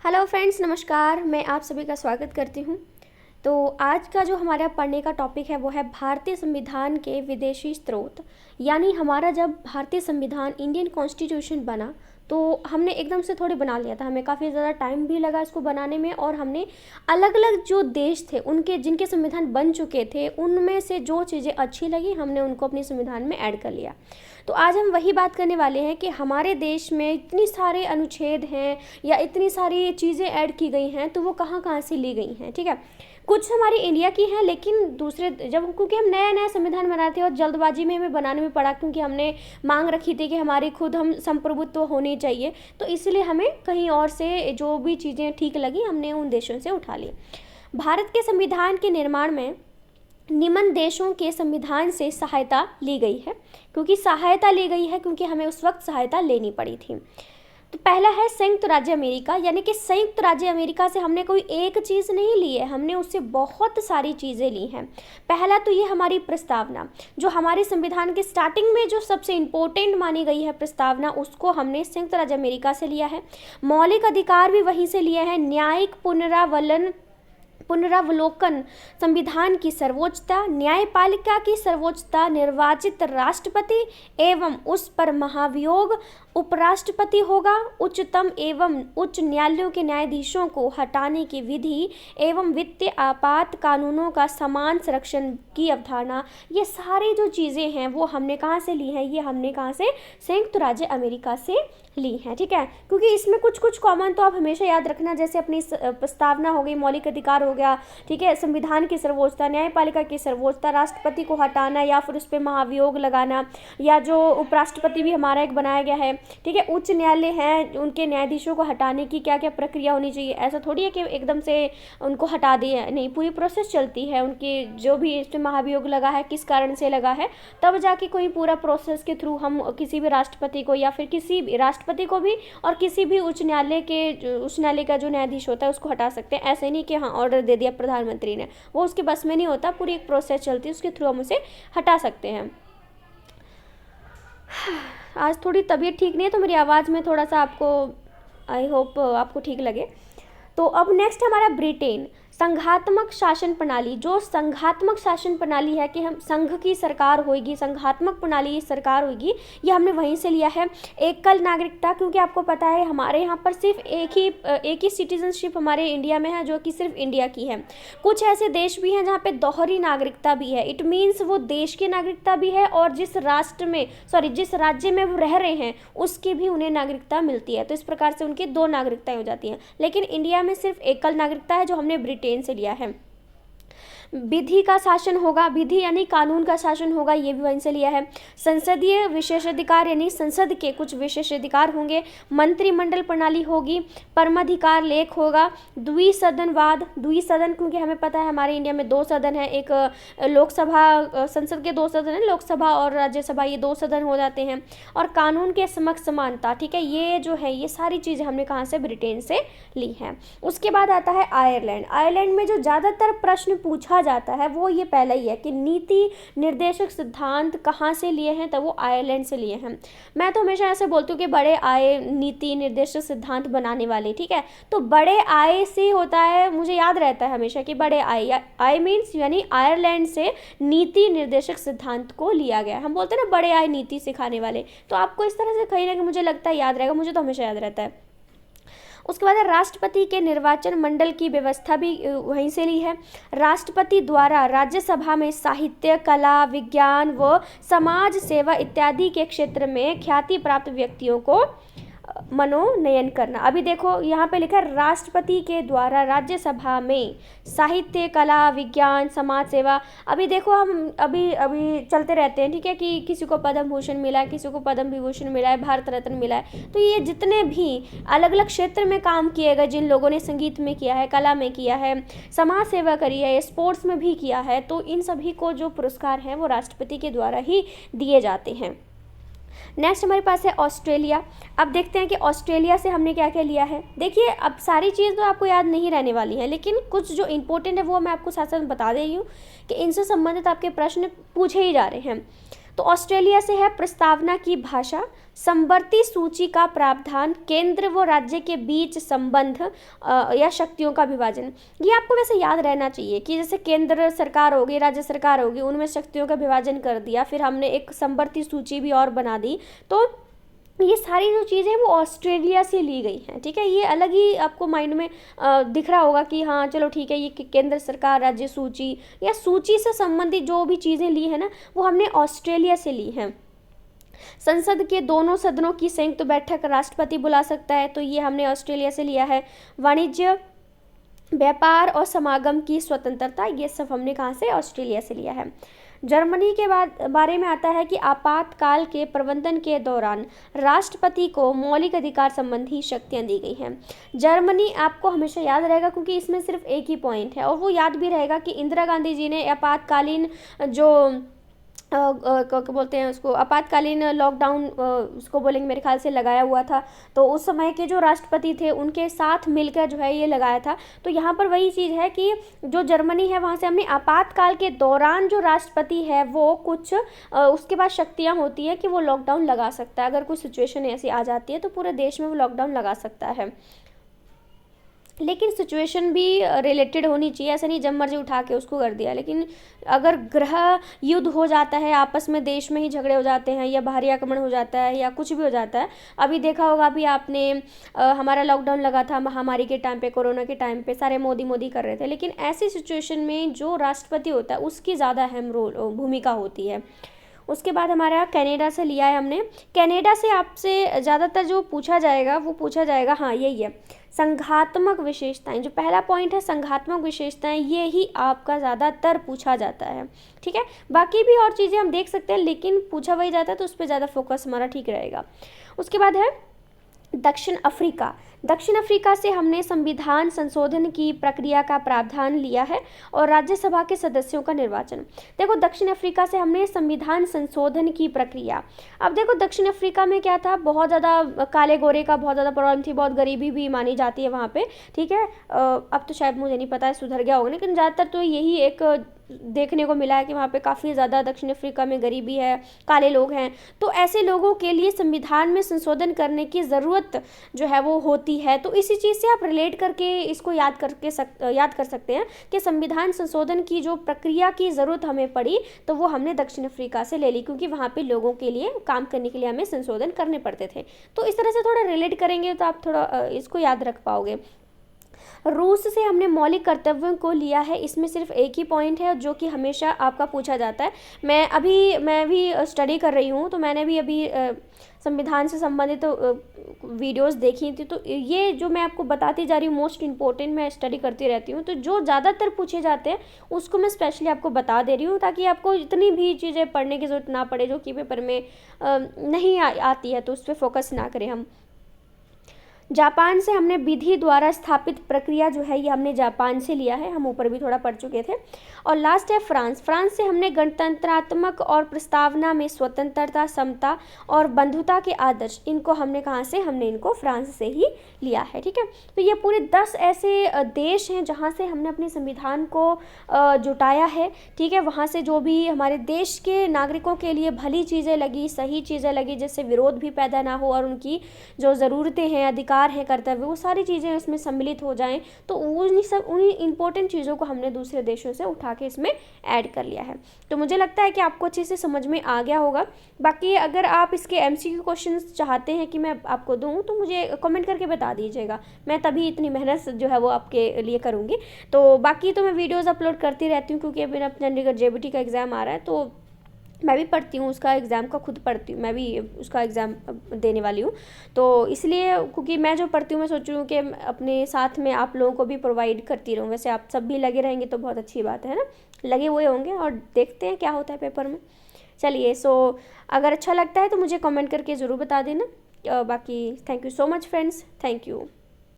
Hello friends, नमस्कार। मैं आप सभी का स्वागत करती हूँ। तो आज का जो हमारा पढ़ने का टॉपिक है वो है भारतीय संविधान के विदेशी स्रोत। यानी हमारा जब भारतीय संविधान इंडियन कॉन्स्टिट्यूशन बना तो हमने एकदम से थोड़ी बना लिया था, हमें काफ़ी ज़्यादा टाइम भी लगा इसको बनाने में, और हमने अलग अलग जो देश थे उनके जिनके संविधान बन चुके थे उनमें से जो चीज़ें अच्छी लगी हमने उनको अपने संविधान में ऐड कर लिया। तो आज हम वही बात करने वाले हैं कि हमारे देश में इतनी सारे अनुच्छेद हैं या इतनी सारी चीज़ें ऐड की गई हैं, तो वो कहाँ कहाँ से ली गई हैं। ठीक है, कुछ हमारी इंडिया की हैं, लेकिन दूसरे जब क्योंकि हम नया नया संविधान बनाए थे और जल्दबाजी में हमें बनाने में पड़ा, क्योंकि हमने मांग रखी थी कि हमारी खुद हम संप्रभुत्व होनी चाहिए, तो इसलिए हमें कहीं और से जो भी चीज़ें ठीक लगी हमने उन देशों से उठा ली। भारत के संविधान के निर्माण में निम्न देशों के संविधान से सहायता ली गई है, क्योंकि हमें उस वक्त सहायता लेनी पड़ी थी। तो पहला है संयुक्त राज्य अमेरिका, यानी कि संयुक्त राज्य अमेरिका से हमने कोई एक चीज़ नहीं ली है, हमने उससे बहुत सारी चीज़ें ली हैं। पहला तो ये हमारी प्रस्तावना, जो हमारे संविधान के स्टार्टिंग में जो सबसे इम्पोर्टेंट मानी गई है प्रस्तावना, उसको हमने संयुक्त राज्य अमेरिका से लिया है। मौलिक अधिकार भी वहीं से लिए हैं। न्यायिक पुनरावलोकन, संविधान की सर्वोच्चता, न्यायपालिका की सर्वोच्चता, निर्वाचित राष्ट्रपति एवं उस पर महाभियोग उपराष्ट्रपति होगा, उच्चतम एवं उच्च न्यायालयों के न्यायाधीशों को हटाने की विधि एवं वित्तीय आपात कानूनों का समान संरक्षण की अवधारणा, ये सारी जो चीज़ें हैं वो हमने कहाँ से ली हैं? ये हमने कहाँ से? संयुक्त राज्य अमेरिका से ली हैं। ठीक है, क्योंकि इसमें कुछ कुछ कॉमन तो आप हमेशा याद रखना, जैसे अपनी प्रस्तावना हो गई, मौलिक अधिकार हो गया, ठीक है, संविधान की सर्वोच्चता, न्यायपालिका की सर्वोच्चता, राष्ट्रपति को हटाना या फिर उस पर महाभियोग लगाना, या जो उपराष्ट्रपति भी हमारा एक बनाया गया है, ठीक है, उच्च न्यायालय हैं उनके न्यायाधीशों को हटाने की क्या क्या प्रक्रिया होनी चाहिए। ऐसा थोड़ी है कि एकदम से उनको हटा दिए, नहीं, पूरी प्रोसेस चलती है उनकी, जो भी इस पर महाभियोग लगा है किस कारण से लगा है, तब जाके कोई पूरा प्रोसेस के थ्रू हम किसी भी राष्ट्रपति को या फिर किसी भी राष्ट्रपति को भी और किसी भी उच्च न्यायालय का जो न्यायाधीश होता है उसको हटा सकते हैं। ऐसे नहीं कि हाँ ऑर्डर दे दिया प्रधानमंत्री ने, वो उसके बस में नहीं होता, पूरी एक प्रोसेस चलती है, उसके थ्रू हम उसे हटा सकते हैं। आज थोड़ी तबीयत ठीक नहीं है तो मेरी आवाज़ में थोड़ा सा आपको, आई होप आपको ठीक लगे। तो अब नेक्स्ट हमारा ब्रिटेन, संघात्मक शासन प्रणाली। जो संघात्मक शासन प्रणाली है कि हम संघ की सरकार होगी, संघात्मक प्रणाली सरकार होगी, ये हमने वहीं से लिया है। एकल नागरिकता, क्योंकि आपको पता है हमारे यहाँ पर सिर्फ एक ही सिटीजनशिप हमारे इंडिया में है, जो कि सिर्फ इंडिया की है। कुछ ऐसे देश भी हैं जहाँ पे दोहरी नागरिकता भी है। इट मीन्स वो देश की नागरिकता भी है और जिस राज्य में वो रह रहे हैं उसकी भी उन्हें नागरिकता मिलती है। तो इस प्रकार से उनकी दो नागरिकताएं हो जाती हैं, लेकिन इंडिया में सिर्फ एकल नागरिकता है, जो हमने ब्रिटेन से लिया है। विधि का शासन होगा, विधि यानी कानून का शासन होगा, ये भी वहीं से लिया है। संसदीय विशेषाधिकार, यानी संसद के कुछ विशेषाधिकार होंगे। मंत्रिमंडल प्रणाली होगी, परमाधिकार लेख होगा। द्विसदनवाद, द्विसदन क्योंकि हमें पता है हमारे इंडिया में दो सदन है, एक लोकसभा, संसद के दो सदन है, लोकसभा और राज्यसभा, ये दो सदन हो जाते हैं। और कानून के समक्ष समानता, ठीक है, ये जो है ये सारी चीज़ें हमने कहाँ से? ब्रिटेन से ली हैं। उसके बाद आता है आयरलैंड। आयरलैंड में जो ज़्यादातर प्रश्न पूछा जाता है वो ये पहला ही है कि नीति निर्देशक सिद्धांत कहाँ से लिए हैं, तो वो आयरलैंड से लिए हैं। मैं तो हमेशा ऐसे बोलती हूँ कि बड़े आय नीति निर्देशक सिद्धांत बनाने वाले, ठीक है, तो बड़े आय से होता है, मुझे याद रहता है हमेशा कि बड़े आय मीन्स यानी आयरलैंड से नीति निर्देशक सिद्धांत को लिया गया। हम बोलते हैं ना बड़े आय नीति सिखाने वाले, तो आपको इस तरह से कहीं ना कहीं मुझे लगता है याद रहेगा, मुझे तो हमेशा याद रहता है। उसके बाद राष्ट्रपति के निर्वाचन मंडल की व्यवस्था भी वहीं से ली है। राष्ट्रपति द्वारा राज्यसभा में साहित्य, कला, विज्ञान व समाज सेवा इत्यादि के क्षेत्र में ख्याति प्राप्त व्यक्तियों को मनोनयन करना। अभी देखो यहाँ पे लिखा है राष्ट्रपति के द्वारा राज्यसभा में साहित्य, कला, विज्ञान, समाज सेवा। अभी देखो हम अभी चलते रहते हैं, ठीक है, कि किसी को पद्म भूषण मिला है, किसी को पद्म विभूषण मिला है, भारत रत्न मिला है। तो ये जितने भी अलग अलग क्षेत्र में काम किए गए, जिन लोगों ने संगीत में किया है, कला में किया है, समाज सेवा करी है, स्पोर्ट्स में भी किया है, तो इन सभी को जो पुरस्कार हैं वो राष्ट्रपति के द्वारा ही दिए जाते हैं। नेक्स्ट हमारे पास है ऑस्ट्रेलिया। अब देखते हैं कि ऑस्ट्रेलिया से हमने क्या क्या लिया है। देखिए अब सारी चीज़ तो आपको याद नहीं रहने वाली है, लेकिन कुछ जो इंपॉर्टेंट है वो मैं आपको साथ साथ बता दे रही हूँ कि इनसे संबंधित आपके प्रश्न पूछे ही जा रहे हैं। तो ऑस्ट्रेलिया से है प्रस्तावना की भाषा, समवर्ती सूची का प्रावधान, केंद्र व राज्य के बीच संबंध या शक्तियों का विभाजन। ये आपको वैसे याद रहना चाहिए कि जैसे केंद्र सरकार होगी, राज्य सरकार होगी, उनमें शक्तियों का विभाजन कर दिया, फिर हमने एक समवर्ती सूची भी और बना दी। तो ये सारी जो चीज़ें वो ऑस्ट्रेलिया से ली गई हैं, ठीक है। ये अलग ही आपको माइंड में दिख रहा होगा कि हाँ चलो ठीक है, ये केंद्र सरकार राज्य सूची या सूची से संबंधित जो भी चीज़ें ली हैं ना, वो हमने ऑस्ट्रेलिया से ली हैं। संसद के दोनों सदनों की संयुक्त बैठक राष्ट्रपति बुला सकता है, तो ये हमने ऑस्ट्रेलिया से लिया है। वाणिज्य, व्यापार और समागम की स्वतंत्रता, ये सब हमने कहाँ से, ऑस्ट्रेलिया से लिया है। जर्मनी के बारे में आता है कि आपातकाल के प्रबंधन के दौरान राष्ट्रपति को मौलिक अधिकार संबंधी शक्तियां दी गई हैं। जर्मनी आपको हमेशा याद रहेगा क्योंकि इसमें सिर्फ एक ही पॉइंट है, और वो याद भी रहेगा कि इंदिरा गांधी जी ने आपातकालीन जो क्या बोलते हैं उसको, आपातकालीन लॉकडाउन उसको बोलेंगे मेरे ख्याल से, लगाया हुआ था। तो उस समय के जो राष्ट्रपति थे उनके साथ मिलकर जो है ये लगाया था। तो यहाँ पर वही चीज़ है कि जो जर्मनी है वहाँ से हमने आपातकाल के दौरान जो राष्ट्रपति है वो कुछ उसके बाद शक्तियाँ होती है कि वो लॉकडाउन लगा सकता है। अगर कोई सिचुएशन ऐसी आ जाती है तो पूरे देश में वो लॉकडाउन लगा सकता है, लेकिन सिचुएशन भी रिलेटेड होनी चाहिए। ऐसा नहीं जब मर्जी उठा के उसको कर दिया। लेकिन अगर गृह युद्ध हो जाता है, आपस में देश में ही झगड़े हो जाते हैं, या बाहरी आक्रमण हो जाता है, या कुछ भी हो जाता है, अभी देखा होगा, अभी आपने हमारा लॉकडाउन लगा था महामारी के टाइम पे, कोरोना के टाइम पे, सारे मोदी मोदी कर रहे थे। लेकिन ऐसी सिचुएशन में जो राष्ट्रपति होता है उसकी ज़्यादा अहम भूमिका होती है। उसके बाद हमारा कनाडा से लिया है हमने। कनाडा से आपसे ज़्यादातर जो पूछा जाएगा वो पूछा जाएगा, हाँ यही है, संघात्मक विशेषताएं। जो पहला पॉइंट है संघात्मक विशेषताएं, ये ही आपका ज़्यादातर पूछा जाता है, ठीक है। बाकी भी और चीज़ें हम देख सकते हैं, लेकिन पूछा वही जाता है तो उस पर ज़्यादा फोकस हमारा ठीक रहेगा। उसके बाद है दक्षिण अफ्रीका। दक्षिण अफ्रीका से हमने संविधान संशोधन की प्रक्रिया का प्रावधान लिया है और राज्यसभा के सदस्यों का निर्वाचन। देखो दक्षिण अफ्रीका से हमने संविधान संशोधन की प्रक्रिया। अब देखो दक्षिण अफ्रीका में क्या था, बहुत ज़्यादा काले गोरे का बहुत ज़्यादा प्रॉब्लम थी, बहुत गरीबी भी मानी जाती है वहाँ पे, ठीक है। अब तो शायद मुझे नहीं पता है, सुधर गया होगा, लेकिन ज़्यादातर तो यही एक देखने को मिला है कि वहाँ पे काफ़ी ज़्यादा दक्षिण अफ्रीका में गरीबी है, काले लोग हैं। तो ऐसे लोगों के लिए संविधान में संशोधन करने की ज़रूरत जो है वो होती है। तो इसी चीज़ से आप रिलेट करके इसको याद कर सकते हैं कि संविधान संशोधन की जो प्रक्रिया की ज़रूरत हमें पड़ी, तो वो हमने दक्षिण अफ्रीका से ले ली, क्योंकि वहाँ पे लोगों के लिए काम करने के लिए हमें संशोधन करने पड़ते थे। तो इस तरह से थोड़ा रिलेट करेंगे तो आप थोड़ा इसको याद रख पाओगे। रूस से हमने मौलिक कर्तव्यों को लिया है। इसमें सिर्फ एक ही पॉइंट है जो कि हमेशा आपका पूछा जाता है। मैं भी स्टडी कर रही हूँ, तो मैंने भी अभी संविधान से संबंधित वीडियोस देखी थी। तो ये जो मैं आपको बताती जा रही हूँ मोस्ट इम्पोर्टेंट, मैं स्टडी करती रहती हूँ, तो जो ज़्यादातर पूछे जाते हैं उसको मैं स्पेशली आपको बता दे रही हूँ, ताकि आपको इतनी भी चीज़ें पढ़ने की ज़रूरत ना पड़े जो कि पेपर में नहीं आती है, तो उस पर फोकस ना करें हम। जापान से हमने विधि द्वारा स्थापित प्रक्रिया जो है ये हमने जापान से लिया है, हम ऊपर भी थोड़ा पढ़ चुके थे। और लास्ट है फ्रांस। फ्रांस से हमने गणतंत्रात्मक और प्रस्तावना में स्वतंत्रता, समता और बंधुता के आदर्श, इनको हमने कहाँ से, हमने इनको फ्रांस से ही लिया है, ठीक है। तो ये पूरे 10 ऐसे देश हैं जहाँ से हमने अपने संविधान को जुटाया है, ठीक है। वहाँ से जो भी हमारे देश के नागरिकों के लिए भली चीज़ें लगी, सही चीज़ें लगी, जिससे विरोध भी पैदा ना हो और उनकी जो ज़रूरतें हैं, अधिकार है, कर्तव्य, वो सारी चीज़ें इसमें सम्मिलित हो जाएं, तो उन्हीं इंपॉर्टेंट चीज़ों को हमने दूसरे देशों से उठा के इसमें ऐड कर लिया है। तो मुझे लगता है कि आपको अच्छे से समझ में आ गया होगा। बाकी अगर आप इसके MCQ क्वेश्चंस चाहते हैं कि मैं आपको दूं, तो मुझे कमेंट करके बता दीजिएगा, मैं तभी इतनी मेहनत जो है वो आपके लिए करूँगी। तो बाकी तो मैं वीडियोज़ अपलोड करती रहती हूँ, क्योंकि अभी मेरा चंडीगढ़ JBT का एग्ज़ाम आ रहा है, तो मैं भी पढ़ती हूँ उसका एग्ज़ाम का, खुद पढ़ती हूँ, मैं भी उसका एग्ज़ाम देने वाली हूँ। तो इसलिए क्योंकि मैं जो पढ़ती हूँ मैं सोच रही हूँ कि अपने साथ में आप लोगों को भी प्रोवाइड करती रहूँ। वैसे आप सब भी लगे रहेंगे तो बहुत अच्छी बात है ना, लगे हुए होंगे, और देखते हैं क्या होता है पेपर में। चलिए, सो अगर अच्छा लगता है तो मुझे कमेंट करके ज़रूर बता देना। बाकी thank you so much friends, thank you.